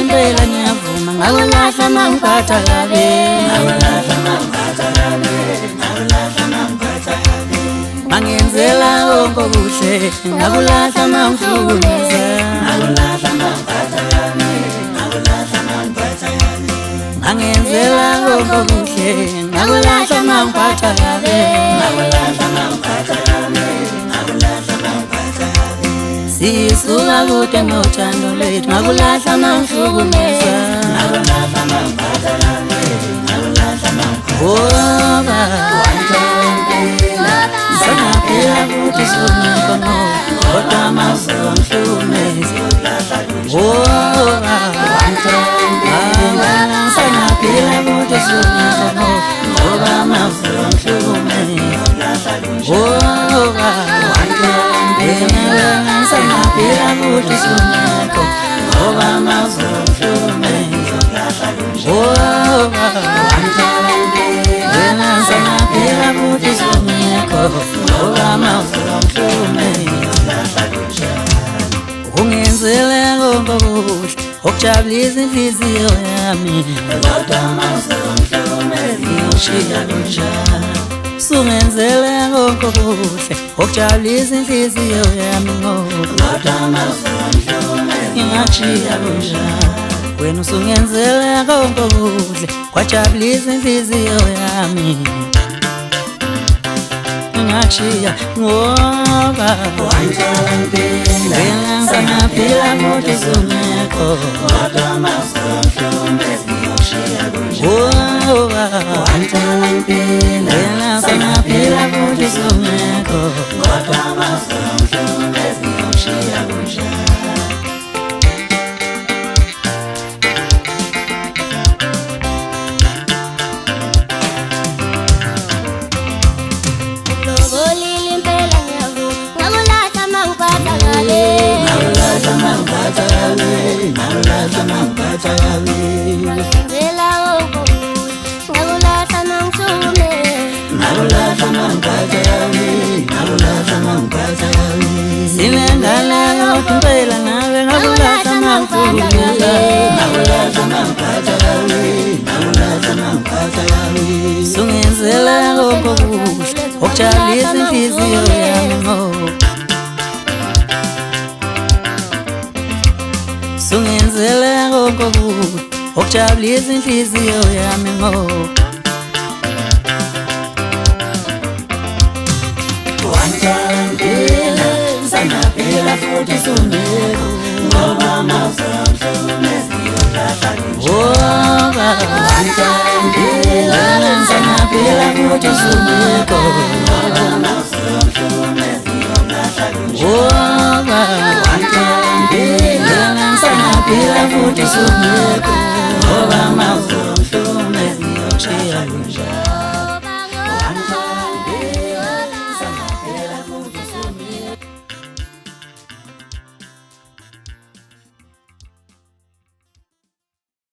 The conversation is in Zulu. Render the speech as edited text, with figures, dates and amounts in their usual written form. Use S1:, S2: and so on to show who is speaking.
S1: impela ngiyavuma ngakulahla mangiphatha kabi mangenzela konke okuhle ngakulahla mangihlukumeza mangenzela konke okuhle ngakulahla mangiphatha kabi sisuka kude nothando lwethu ngakulahla mangihlukumeza ngoba sangaphila futhi singekho no kodwa amazwi angihlukumeza ngoba sangaphila futhi singekho no ngoba amazwi angihlukumeza ngoba sangaphila futhi singekho ngoba amazwi angihlukumeza ngoba sangaphila futhi singekho ngoba amazwi angihlukumeza ungenzele konke okuhle okujabulisa inhliziyo yami kodwa amazwi angihlukumeza ngiyoshiya kunjalo sungenzele konke okuhle okujabulisa inhliziyo yami kodwa amazwi angihlukumeza ngingashiya kunjalo wena usungenzele konke okuhle kwajabulisa inhliziyo yami ngingashiya ngoba wena sangaphila futhi singekho kodwa amazwi angihlukumeza ngiyoshiya kunjalo ngoba wena sangaphila futhi singekho kodwa amazwi angihlukumeza ngiyoshiya kunjalo Sinendala yokumpela nawe ngakulahla mangihlukumeza sungenzela konke okuhle okujabulisa inhliziyo yami sungenzela konke okuhle okujabulisa inhliziyo yami sangaphila futhi singekho ngoba amazwi angihlukumeza ngiyolahla ngoba sangaphila futhi singekho ngoba amazwi angihlukumeza ngiyolahla ngoba sangaphila futhi singekho ngoba amazwi